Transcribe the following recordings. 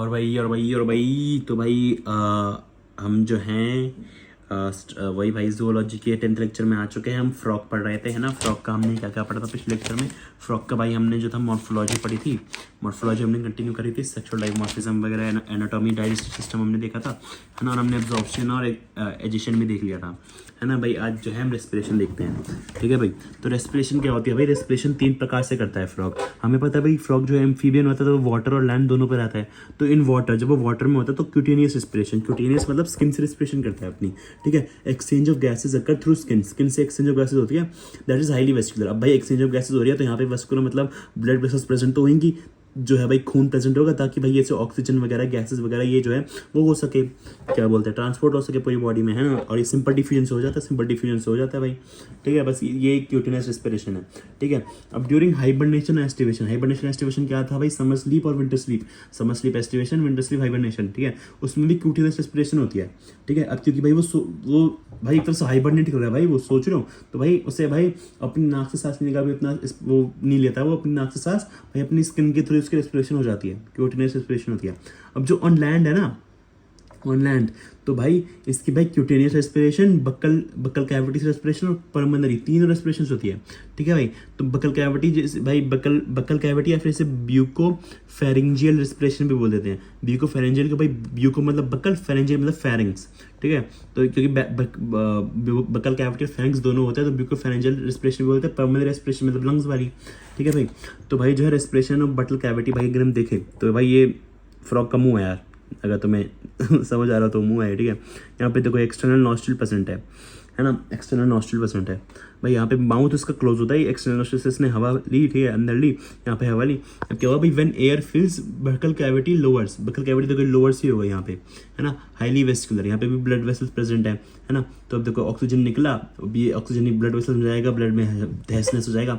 और भाई तो भाई हम जो हैं वही भाई जूलॉजी के 10th लेक्चर में आ चुके हैं। हम फ्रॉक पढ़ रहे थे, है ना। फ्रॉक का हमने क्या क्या पढ़ा था पिछले लेक्चर में। फ्रॉक का भाई हमने जो था मॉर्फोलॉजी पढ़ी थी, मॉर्फोलॉजी हमने कंटिन्यू करी थी। सेक्सुअल डाइमॉर्फिज्म वगैरह, एनाटॉमी, डाइजेस्टिव सिस्टम हमने देखा था, है ना। और हमने एब्जॉर्प्शन और एजिशन भी देख लिया था, है ना भाई। आज जो है हम रेस्पिरेशन देखते हैं, ठीक है भाई। तो रेस्पिरेशन क्या होती है भाई? रेस्पिरेशन 3 प्रकार से करता है फ्रॉग। हमें पता है भाई फ्रॉग जो है एम्फीबियन होता है तो वो वाटर और लैंड दोनों पर रहता है। तो इन वाटर, जब वो वाटर में होता है तो क्यूटेनियस रेस्पिरेशन, क्यूटेनियस मतलब स्किन से रेस्पिरेशन करता है अपनी, ठीक है। Exchange of gases occur through skin, skin से एक्सचेंज ऑफ गैसेज होती है, दैट इज हाईली वेस्कुलर। अब भाई एक्सचेंज ऑफ गैसेज हो रही है तो यहाँ पे वेस्कुलर मतलब ब्लड वेसल्स प्रेजेंट तो होंगी, जो है भाई खून प्रेजेंट होगा, ताकि भाई ये जो ऑक्सीजन वगैरह गैसेस वगैरह ये जो है वो हो सके, क्या बोलते हैं, ट्रांसपोर्ट हो सके पूरी बॉडी में, है ना। और ये सिंपल डिफ्यूजन से हो जाता है, सिंपल डिफ्यूजन से हो जाता है भाई, ठीक है। बस ये क्यूटेनियस रेस्पिरेशन है, ठीक है। अब during hibernation aestivation, hibernation aestivation क्या था भाई? समर स्लीप और winter sleep, summer sleep aestivation, winter sleep hibernation, ठीक है। उसमें भी क्यूटेनियस रेस्पिरेशन होती है, ठीक है। अब क्योंकि भाई वो भाई एक तरह से हाइबरनेट कर रहा है भाई, वो सोच रहे हो तो भाई उसे भाई अपनी नाक से सांस लेने का भी उतना वो नहीं लेता, वो अपनी नाक से सांस भाई अपनी स्किन के थ्रू उसकी रेस्पिरेशन हो जाती है, क्यूटेनियस रेस्पिरेशन होती है। अब जो ऑन लैंड है ना, ऑन लैंड, तो भाई इसकी भाई cutaneous respiration, buccal cavity respiration और पल्मोनरी, तीनों रेस्पिरेशन होती है, ठीक है भाई। तो बक्कल कैविटी भाई बक्कल कैविटी या फिर इसे ब्यूको फेरिंजियल रेस्पिरेशन भी बोल देते हैं। ब्यूको फेरेंजियल को भाई, ब्यूको मतलब बक्कल, फेरेंजियल मतलब फेरिंग्स, ठीक है। तो क्योंकि बक्कल कैविटी और फेरिंग्स दोनों होते हैं तो ब्यूको फेरेंजियल रेस्पिरेशन भी बोलते हैं। पल्मोनरी रेस्पिरेशन मतलब लंग्स वाली, ठीक है भाई। तो भाई जो है रेस्पिरेशन और बक्कल कैविटी भाई अगर हम देखें तो भाई ये फ्रॉग का मुंह है यार, अगर तुम्हें समझ आ रहा हो तो मुंह है, ठीक है। यहाँ पे देखो एक्सटर्नल नॉस्ट्रिल प्रेजेंट है ना, एक्सटर्नल नॉस्ट्रिल प्रेजेंट है भाई। यहाँ पे माउथ इसका क्लोज होता है, एक्सटर्नल नॉस्ट्रिल से इसने हवा ली, ठीक है, अंदर ली, यहाँ पे हवा ली। अब क्या हुआ भाई? When air fills buccal cavity lowers, buccal cavity देखो लोअर्स ही होगा यहाँ पे, है ना। हाईली वेस्कुलर, यहाँ पे भी ब्लड वेसल्स प्रेजेंट है ना। तो अब देखो ऑक्सीजन निकला, अब ये ऑक्सीजन ब्लड वेसल में जाएगा, ब्लड में तहसनेस हो जाएगा,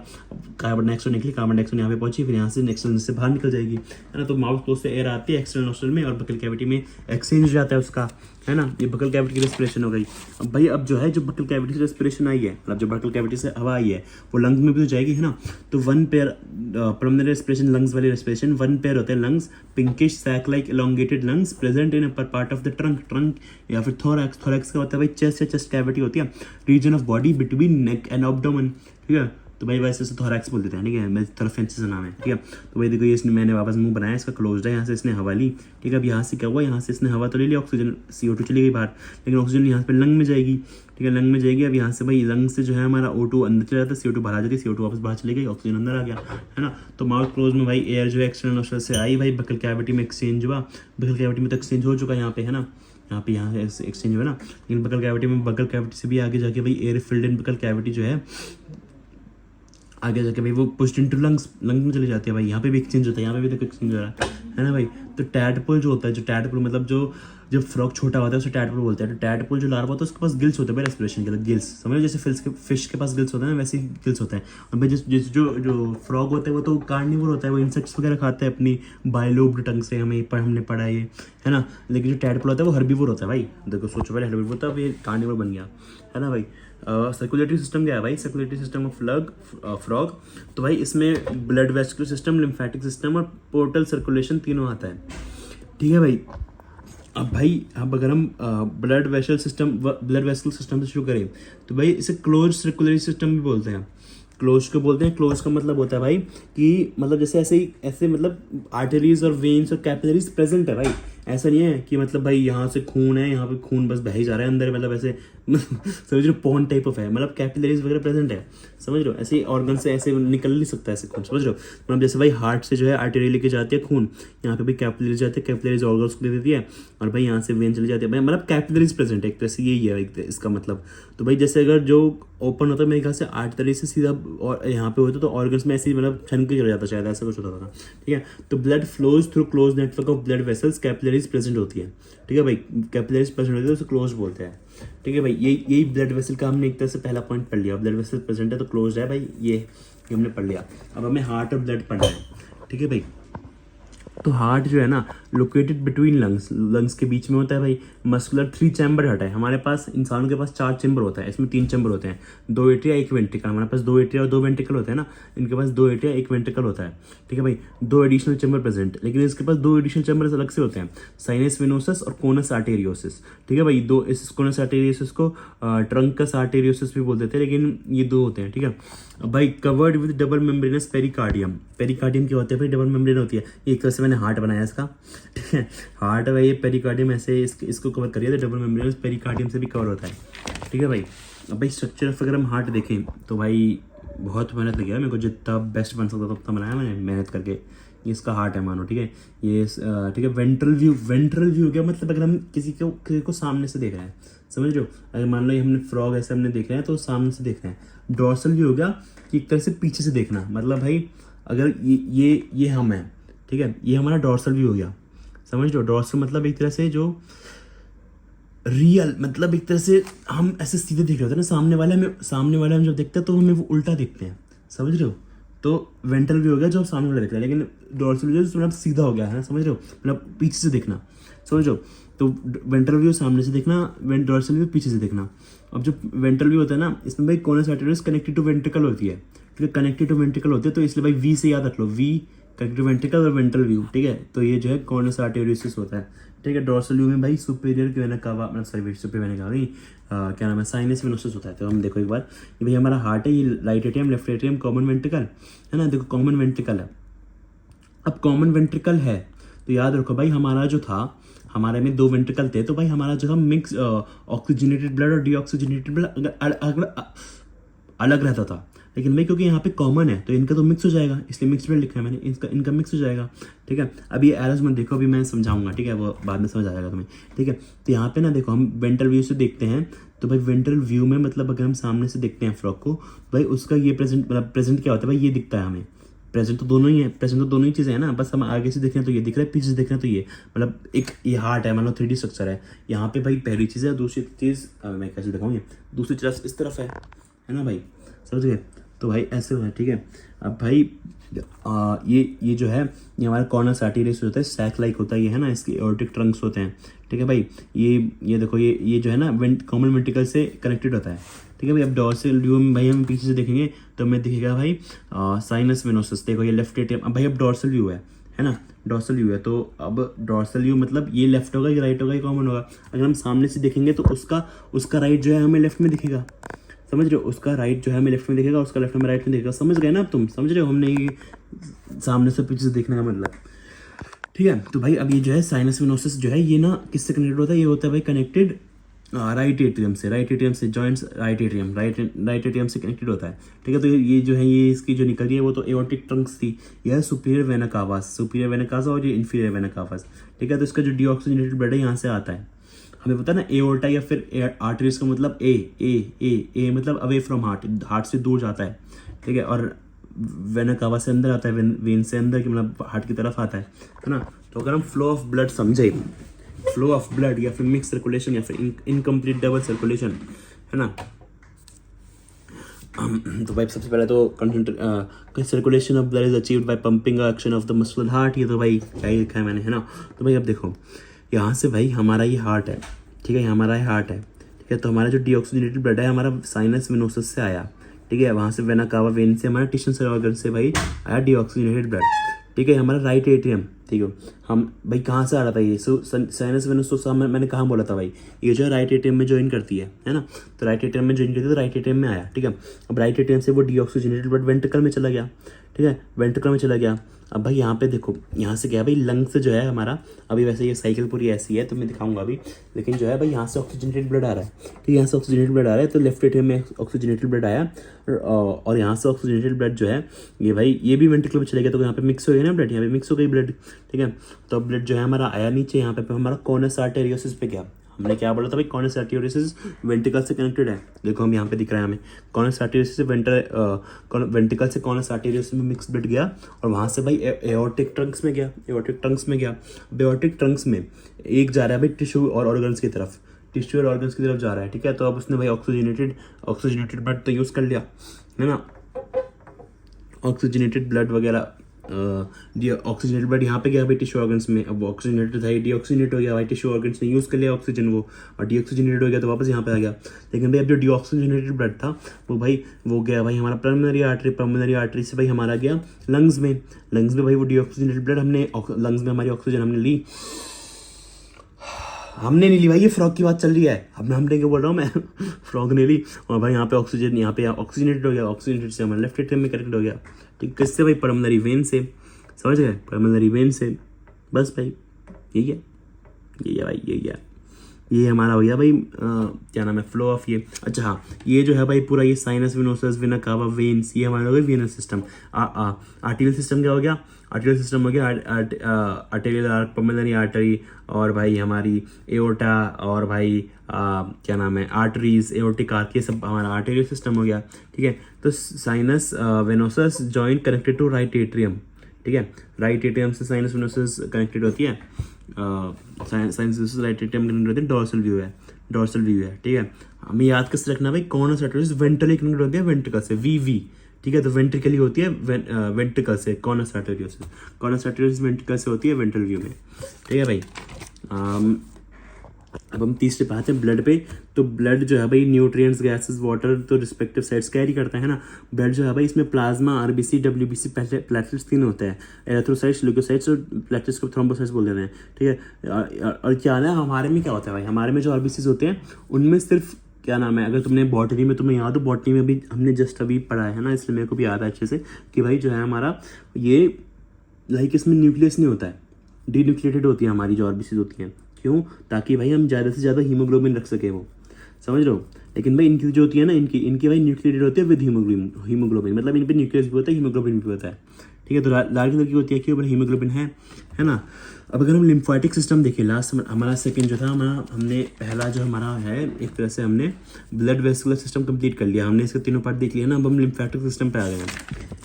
कार्बन डाइऑक्साइड निकली, कार्बन डाइऑक्साइड यहाँ पे पहुंची, फिर यहाँ से एक्सटर्नल से बाहर निकल जाएगी, है ना। तो माउथ क्लोज से एयर आती है एक्सटर्नल नॉस्ट्रिल में और बक्कल कैविटी में एक्सचेंज हो जाता है उसका, है ना। ये बक्कल कैविटी की रेस्पिरेशन हो गई। अब भाई अब जो है जो बक्कल कैविटी से रेस्पिरेशन आई है, मतलब जो बक्कल कैविटी से हवा आई है वो लंग्स में भी तो जाएगी, है ना। तो one pair pulmonary respiration, lungs वाली रेस्पिरेशन, वन पेयर होते हैं lungs, pinkish sac like elongated lungs present in upper part of the trunk या फिर थोरैक्स। थोरैक्स का होता है भाई चेस्ट या चेस्ट कैविटी होती है, region of body between neck and abdomen, ठीक है। तो भाई वैसे से थोरैक्स बोल देते हैं, ठीक है, मैं थोड़ा फैंसी सा नाम है, ठीक है। तो भाई देखो ये इसने, मैंने वापस मुंह बनाया, इसका क्लोज्ड है, यहाँ से इसने हवा ली, ठीक है। अब यहाँ से क्या हुआ? यहाँ से इसने हवा तो ले ली, ऑक्सीजन CO2 चली गई बाहर, लेकिन ऑक्सीजन यहाँ पे लंग में जाएगी, ठीक है, लंग में जाएगी। अब यहाँ से भाई लंग से जो है हमारा O2 अंदर चला जाता है, CO2 बाहर आ जाती है, CO2 वापस बाहर चली गई, ऑक्सीजन अंदर आ गया, है ना। तो माउथ क्लोज में भाई एयर जो है एक्सटर्नल नॉस्ट्रिल से आई भाई, बक्कल कैविटी में एक्सचेंज हुआ, बक्कल कैविटी में तो एक्सचेंज हो चुका है यहाँ पे, है ना, यहाँ एक्सचेंज हुआ ना। लेकिन बक्कल कैविटी से भी आगे जाके भाई air filled in buccal cavity जो है आगे जाके भाई वो पुश्ड इनटू लंग्स में चली जाती है भाई। यहाँ पे भी एक्सचेंज होता है, यहाँ पे भी देखो एक्सचेंज हो रहा है ना भाई। तो टैडपोल जो होता है, जो टैडपोल मतलब जो जब फ्रॉग छोटा होता है उसे टैडपोल बोलते हैं। तो टैडपोल जो लार्वा होता है उसके पास गिल्स होते हैं भाई रेस्पिरेशन के लिए, गिल्स समझो जैसे फिश के पास गिल्स होते हैं ना, वैसे ही गिल्स होते हैं। और भाई जो फ्रॉग होता है वो तो कार्निवोर होता है, वो इंसेक्ट्स वगैरह खाता है अपनी बायलोब्ड टंग से, हमने पढ़ा है ना। लेकिन जो टैडपोल होता है वो हर्बीवोर होता है भाई, देखो सोचो पहले हर्बीवोर होता है, ये कार्निवोर बन गया, है ना भाई। सर्कुलेटरी सिस्टम क्या है भाई? सर्कुलेटरी सिस्टम ऑफ फ्रॉग, तो भाई इसमें blood vascular system, lymphatic system और पोर्टल सर्कुलेशन तीनों आता है, ठीक है भाई। अब अगर हम ब्लड वेसल सिस्टम से शुरू करें तो भाई इसे क्लोज सर्कुलरी सिस्टम भी बोलते हैं। क्लोज को बोलते हैं, क्लोज का मतलब होता है भाई कि मतलब जैसे ऐसे मतलब आर्टरीज और वेन्स और कैपिलरीज प्रेजेंट है भाई। ऐसा नहीं है कि मतलब भाई यहाँ से खून है, यहाँ पे खून बस बह ही जा रहा है अंदर, मतलब ऐसे समझ रहे हो, पॉन्ड टाइप ऑफ है, मतलब कैपिलरीज वगैरह प्रेजेंट है, समझ रहे हो। ऐसे ऑर्गन से ऐसे निकल नहीं सकता ऐसे खून, समझ रहे हो। मतलब जैसे भाई हार्ट से जो है आर्टरी लेके जाती है खून, यहाँ पे भी कैपिलरीज जाती है, कैपिलरीज ऑर्गन्स को दे देती है, और भाई यहाँ से वेन चली जाती है भाई, मतलब कैपिलरीज प्रेजेंट है एक तरह से, यही है इसका मतलब। तो भाई जैसे अगर जो ओपन होता है मेरे ख्याल से आर्टरी से सीधा और यहाँ पे होता तो ऑर्गन्स में ऐसे ही मतलब छन के चला जाता, शायद ऐसा कुछ होता था, ठीक है। तो blood flows through close network of blood vessels, capillaries present होती है, ठीक है भाई, कैपिलरीज प्रेजेंट होती है तो उसे क्लोज बोलते हैं, ठीक है भाई। यही ब्लड वेसल का हमने एक तरह से पहला पॉइंट पढ़ लिया, ब्लड वेसल प्रेजेंट है तो क्लोज है भाई, ये हमने पढ़ लिया। अब हमें हार्ट और ब्लड पढ़ना है, ठीक है भाई। तो हार्ट जो है ना लोकेटेड बिटवीन लंग्स, लंग्स के बीच में होता है भाई। मस्कुलर 3 चैम्बर हार्ट है हमारे पास, इंसानों के पास 4 चैम्बर होता है, इसमें 3 चैम्बर होते हैं, 2 एट्रिया 1 वेंट्रिकल। हमारे पास 2 एट्रिया और 2 वेंट्रिकल होते हैं ना, इनके पास 2 एट्रिया 1 वेंट्रिकल होता है, ठीक है भाई। 2 एडिशनल चैम्बर प्रेजेंट, लेकिन इसके पास 2 एडिशनल चैम्बर अलग से होते हैं, साइनस वेनोसस और कोनस आर्टेरियोसिस, ठीक है भाई। दो इस कोनस आर्टेरियोसिस को ट्रंकस आर्टेरियोसिस भी बोल देते हैं, लेकिन ये 2 होते हैं, ठीक है। अब भाई covered with double membranous pericardium. Pericardium क्या होते हैं भाई? डबल मेम्ब्रेन होती है। ये एक तरह से मैंने हार्ट बनाया इसका, ठीक है। हार्ट है भाई, ये पेरिकार्डियम ऐसे इसको कवर करिए तो डबल मेम्ब्रेन पेरिकार्डियम से भी कवर होता है, ठीक है भाई। अब भाई स्ट्रक्चर ऑफ अगर हम हार्ट देखें तो भाई बहुत मेहनत लगी है मेरे को, जितना बेस्ट बन सकता था उतना बनाया मैंने मेहनत करके। ये इसका हार्ट है मानो, ठीक है। ये ठीक है। वेंट्रल व्यू, वेंट्रल व्यू क्या मतलब? अगर हम किसी को सामने से देख रहे हैं, समझ रहे हो? अगर मान लो ये हमने फ्रॉग ऐसे हमने देख रहे हैं तो सामने से देख रहे हैं। डॉर्सल व्यू हो गया कि एक तरह से पीछे से देखना, मतलब भाई अगर ये हम हैं, ठीक है, ये हमारा डॉर्सल व्यू हो गया, समझ लो। डॉर्सल मतलब एक तरह से जो रियल, मतलब एक तरह से हम ऐसे सीधे देख रहे होते हैं ना, सामने वाले हम जब देखते हैं तो हमें वो उल्टा दिखते हैं, समझ रहे हो? तो वेंट्रल व्यू हो गया जो सामने वाला दिख रहा है, लेकिन डॉर्सल व्यू मतलब सीधा हो गया है, समझ रहे हो? मतलब पीछे से देखना, समझ रहे हो? तो वेंट्रल व्यू सामने से देखना, डॉर्सल व्यू पीछे से देखना। अब जो वेंट्रल व्यू होता है ना, इसमें भाई कोनस आर्टेरियस कनेक्टेड टू वेंट्रिकल होती है, ठीक है, कनेक्टेड टू वेंट्रिकल होते हैं, तो इसलिए भाई वी से याद रख लो, वी कनेक्टेड वेंट्रिकल और वेंट्रल व्यू, ठीक है। तो ये जो है कोनस आर्टेरियोसिस होता है, ठीक है। डॉर्सल व्यू में भाई सुपीरियर वेना कावा, मतलब सॉरी सुपीरियर वेना कावा नहीं, क्या नाम है, साइनस वेनोसस होता है। तो हम देखो एक बार, ये भाई हमारा हार्ट है, ये right atrium left atrium common ventricle है ना, देखो कॉमन वेंट्रिकल है। अब कॉमन वेंट्रिकल है तो याद रखो भाई हमारा जो था, हमारे में 2 वेंट्रिकल थे, तो भाई हमारा जो था मिक्स ऑक्सीजनेटेड ब्लड और डीऑक्सीजनेटेड ब्लड अलग रहता था। लेकिन भाई क्योंकि यहाँ पे कॉमन है तो इनका तो मिक्स हो जाएगा, इसलिए मिक्स ब्लड लिखा है मैंने, इनका मिक्स हो जाएगा, ठीक है। अब ये एरर्स मत देखो, अभी मैं समझाऊंगा, ठीक है, वो बाद में समझ आ जाएगा तुम्हें, ठीक है। तो यहाँ पे ना देखो, हम वेंट्रल व्यू से देखते हैं, तो भाई वेंट्रल व्यू में मतलब अगर हम सामने से देखते हैं फ्रॉक को, भाई उसका ये प्रेजेंट, मतलब प्रेजेंट क्या होता है भाई, ये दिखता है हमें। प्रेजेंट तो दोनों ही है, प्रेजेंट तो दोनों ही चीज़ें हैं ना, बस हम आगे से देख रहे हैं तो ये दिख रहा है, पीछे से देख रहे हैं तो ये, मतलब एक ये हार्ट है, मान लो 3D स्ट्रक्चर है। यहाँ पे भाई पहली चीज़ है, दूसरी चीज़ मैं कैसे दिखाऊँ, ये दूसरी चीज़ इस तरफ है ना भाई, समझ गए? तो भाई ऐसे हुआ है, ठीक है। अब भाई ये जो है, ये हमारा कॉर्नस आर्टेरियस होता है, सैक लाइक होता है ये, है ना, इसके एओर्टिक ट्रंक्स होते हैं, ठीक है भाई। ये देखो, ये जो है ना कॉमन वेंट्रिकल से कनेक्टेड होता है, ठीक है भाई। अब डॉर्सल व्यू में भाई हम पीछे से देखेंगे तो हमें दिखेगा भाई साइनस वेनोसस, देखो ये लेफ्ट एट्रियम। अब भाई अब डॉर्सल व्यू है ना, डॉर्सल व्यू है, तो अब डॉर्सल व्यू मतलब ये लेफ्ट होगा, ये राइट होगा, ये कॉमन होगा। अगर हम सामने से देखेंगे तो उसका राइट जो है हमें लेफ्ट में दिखेगा, समझ रहे हो? उसका राइट जो है हमें लेफ्ट में दिखेगा, उसका लेफ्ट में राइट में दिखेगा, समझ गए ना अब तुम? समझ रहे हो हमने ये सामने से पीछे से देखने का मतलब, ठीक है। तो भाई अब ये जो है साइनस वेनोसस जो है, ये ना किससे कनेक्टेड होता है? ये होता है भाई कनेक्टेड राइट एट्रियम से जॉइंट्स राइट एट्रियम से कनेक्टेड होता है, ठीक है। तो ये जो है, ये इसकी जो निकल रही है वो तो एओर्टिक ट्रंक्स थी, यह सुपीरियर वेना कावा और ये इन्फीरियर वेना कावा, ठीक है। तो इसका जो डीऑक्सीजनेटेड ब्लड है यहाँ से आता है, हमें पता है ना, एओर्टा या फिर आर्टरीज का मतलब ए मतलब अवे फ्रॉम हार्ट से दूर जाता है, ठीक है। और वेना कावा से अंदर आता है, वेन से अंदर की मतलब हार्ट की तरफ आता है ना। तो अगर हम फ्लो ऑफ ब्लड समझे, फ्लो ऑफ ब्लड या फिर मिक्स सर्कुलेशन या फिर इनकम्प्लीट डबल सर्कुलेशन, है ना, तो भाई सबसे पहले तो circulation of blood is achieved by pumping action of the muscular heart. ये तो भाई क्या ही लिखा है मैंने, है ना। तो भाई अब देखो, यहाँ से भाई हमारा ये हार्ट है, ठीक है, हमारा ये हार्ट है, ठीक है। तो हमारा जो डीऑक्सीजनेटेड ब्लड है हमारा साइनस वेनोसस से आया, ठीक है। वहाँ से वेना कावा वेन से हमारा टिश्यू ऑर्गन से भाई आया डीऑक्सीजनेटेड ब्लड, ठीक है। हमारा राइट एट्रियम, ठीक है। हम भाई कहाँ से आ रहा था ये, साइनस वेनोसस मैंने कहाँ बोला था भाई, ये जो है राइट एट्रियम में ज्वाइन करती है ना। तो राइट एट्रियम में ज्वाइन करती है तो राइट एट्रियम में आया, ठीक है। अब राइट एट्रियम से वो डीऑक्सीजनेटेड ब्लड वेंट्रिकल में चला गया, ठीक है, वेंट्रिकल में चला गया। अब भाई यहाँ पे देखो, यहाँ से क्या है भाई, लंग से जो है हमारा, अभी वैसे ये साइकिल पूरी ऐसी है तो मैं दिखाऊंगा अभी, लेकिन जो है भाई यहाँ से ऑक्सीजनेटेड ब्लड आ रहा है, ठीक है, यहाँ से ऑक्सीजनेटेड ब्लड आ रहा है, तो लेफ्ट एट्रियम में ऑक्सीजनेटेड ब्लड आया, और यहाँ से ऑक्सीजनेटेड ब्लड जो है ये भाई ये भी वेंट्रिकल में चले गया, तो यहाँ पे मिक्स हो गया ना ब्लड, यहाँ पे मिक्स हो गई ब्लड, ठीक है। तो ब्लड जो है हमारा आया नीचे, यहाँ पे हमारा कोनस आर्टेरियोसिस पे गया। हमने क्या बोला था भाई, कॉर्नस आर्टेरियोसिस वेंट्रिकल से कनेक्टेड है, देखो हम यहाँ पे दिख रहा है हमें, कॉर्नस आर्टेरियोसिस से वेंट्रिकल से कॉर्नस आर्टेरियोसिस में मिक्स ब्लड गया, और वहाँ से भाई एओर्टिक ट्रंक्स में गया, एओर्टिक ट्रंक्स में एक जा रहा है भाई टिश्यू और ऑर्गन्स की तरफ, टिश्यू और ऑर्गन्स की तरफ जा रहा है, ठीक है। तो अब उसने भाई ऑक्सीजनेटेड ब्लड तो यूज़ कर लिया, है ना, ऑक्सीजनेटेड ब्लड वगैरह ऑक्सीजनेटेड ब्लड यहाँ पे गया भाई टिश्यू ऑर्गन्स में, अब ऑक्सीजनेटेड था, डीऑक्सीजनेट हो गया भाई टिश्यू ऑर्गन्स ने यूज़ कर लिया ऑक्सीजन वो, और डीऑक्सीजनेटेड हो गया तो वापस यहाँ पे आ गया। लेकिन भाई अब जो डीऑक्सीजनेटेड ब्लड था वो भाई वो गया भाई हमारा पल्मोनरी आर्टरी से भाई हमारा गया लंग्स में भाई वो डीऑक्सीजनेटेड ब्लड हमने लंग्स में हमारी ऑक्सीजन हमने ली, हमने नहीं ली भाई, ये फ्रॉग की बात चल रही है, अब हमने क्या बोल रहा हूँ मैं फ्रॉग ने ली, और भाई यहाँ पे ऑक्सीजनेटेड हो गया, ऑक्सीजनेटेड से हमारे लेफ्ट एट्रियम में कनेक्ट हो गया। ठीक, किससे भाई? पल्मोनरी वेन से, समझ गए? पल्मोनरी वेन से, बस भाई यही है भाई, यही है, ये हमारा हो गया भाई क्या नाम है, फ्लो ऑफ ये। अच्छा हाँ, ये जो है भाई पूरा ये sinus venosus vena cava veins, ये हमारा हो गया वेनस सिस्टम। आर्टेरियल सिस्टम क्या हो गया? आर्टेरियल सिस्टम हो गया आर्टेरियल आर्क, पल्मोनरी आर्टरी, और भाई हमारी एओर्टा, और भाई क्या नाम है आर्टरीज, एओर्टिक आर्क, ये सब हमारा आर्टेरियल सिस्टम हो गया। ठीक है, तो sinus venosus joint connected to right atrium. ठीक है, राइट एट्रियम से साइनस वेनोसस कनेक्टेड होती है, साइनस राइट एट्रियम कनेक्टेड होती है, डोर्सल व्यू है। ठीक है, हमें याद कैसे रखना भाई, कॉर्नस आर्टरीज वेंट्रली कनेक्टेड होती है वेंट्रिकल से, वी। ठीक है, तो वेंट्रिकली होती है वेंट्रिकल से, कॉर्नस आर्टरीज वेंट्रिकल से होती है वेंट्रल व्यू में। ठीक है भाई, अब हम तीसरे पे आते हैं ब्लड पे। तो ब्लड जो है भाई न्यूट्रिएंट्स, गैसेस, वाटर तो रिस्पेक्टिव साइड्स कैरी करता है ना। ब्लड जो है भाई इसमें प्लाज्मा, आरबीसी, डब्ल्यूबीसी, प्लेटलेट्स 3 होते हैं, एरिथ्रोसाइट्स, ल्यूकोसाइट्स और प्लेटलेट्स को थ्रोम्बोसाइट्स बोल देते हैं। ठीक है, और क्या है हमारे में क्या होता है भाई, हमारे में जो आरबीसीज होते हैं उनमें सिर्फ क्या नाम है, अगर तुमने बॉटनी में तुम्हें याद हो, बॉटनी में भी हमने जस्ट अभी पढ़ा है ना, इसलिए मेरे को भी याद है अच्छे से कि भाई जो है हमारा ये लाइक इसमें न्यूक्लियस नहीं होता है, डीन्यूक्लिएटेड होती है हमारी जो आरबीसीज होती हैं। क्यों? ताकि भाई हम ज़्यादा से ज़्यादा हीमोग्लोबिन रख सके, वो समझ रहे हो। लेकिन भाई इनकी जो होती है ना, इनकी भाई न्यूक्लिएटेड होती है विद हीमोग्लोबिन, मतलब इन पे न्यूक्लियस भी होता है, हीमोग्लोबिन भी होता है। ठीक है, तो लाल कलर की होती है क्यों? हीमोग्लोबिन है ना। अब अगर हम लिम्फेटिक सिस्टम देखें, लास्ट हमारा सेकंड जो था हमने पहला जो हमारा है, एक तरह से हमने ब्लड वेस्कुलर सिस्टम कंप्लीट कर लिया, हमने इसके तीनों पार्ट देख लिया ना। अब हम लिम्फेटिक सिस्टम पे आ गए हैं।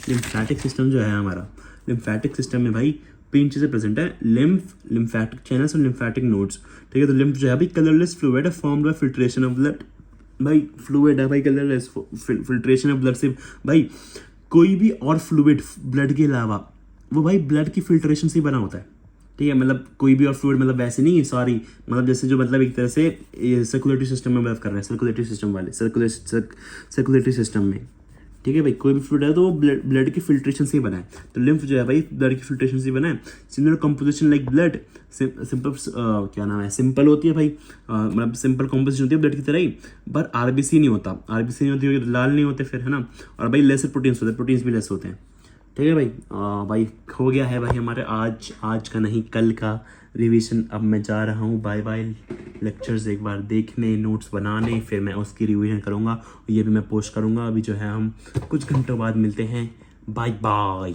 लिम्फेटिक सिस्टम जो है हमारा, लिम्फेटिक सिस्टम में भाई 3 चीज़ें प्रेजेंट है, लिम्फेटिक चैनल्स और लिम्फेटिक नोड्स। ठीक है, तो लिम्फ जो है भाई कलरलेस फ्लूइड है, formed by filtration of blood. भाई फ्लूइड है भाई कलरलेस, फिल्ट्रेशन ऑफ ब्लड से भाई कोई भी और फ्लूइड ब्लड के अलावा वो भाई ब्लड की फिल्ट्रेशन से ही बना होता है। ठीक है, मतलब कोई भी और फ्लूइड, मतलब वैसे नहीं, सॉरी, मतलब जैसे जो मतलब एक तरह से सर्कुलेटरी सिस्टम में बात कर रहे हैं, सर्कुलेटरी सिस्टम वाले सर्कुलेटरी सिस्टम में। ठीक है भाई, कोई भी फ्लूइड है तो वो ब्लड की फिल्ट्रेशन से ही बना है, तो लिम्फ जो है भाई ब्लड की फिल्ट्रेशन से ही बना है। Similar composition like blood, simple क्या नाम है, सिंपल होती है भाई, मतलब सिंपल कंपोजिशन होती है ब्लड की तरह ही, पर आरबीसी नहीं होता, आरबीसी नहीं होती, लाल नहीं होते फिर, है ना। और भाई लेसर प्रोटीन्स होते हैं, प्रोटीन्स भी लेस होते हैं। ठीक है भाई, भाई हो गया है भाई हमारे आज का नहीं कल का रिवीजन। अब मैं जा रहा हूँ बाय बाय, लेक्चर्स एक बार देखने, नोट्स बनाने, फिर मैं उसकी रिवीजन करूँगा, ये भी मैं पोस्ट करूँगा। अभी जो है हम कुछ घंटों बाद मिलते हैं, बाय बाय।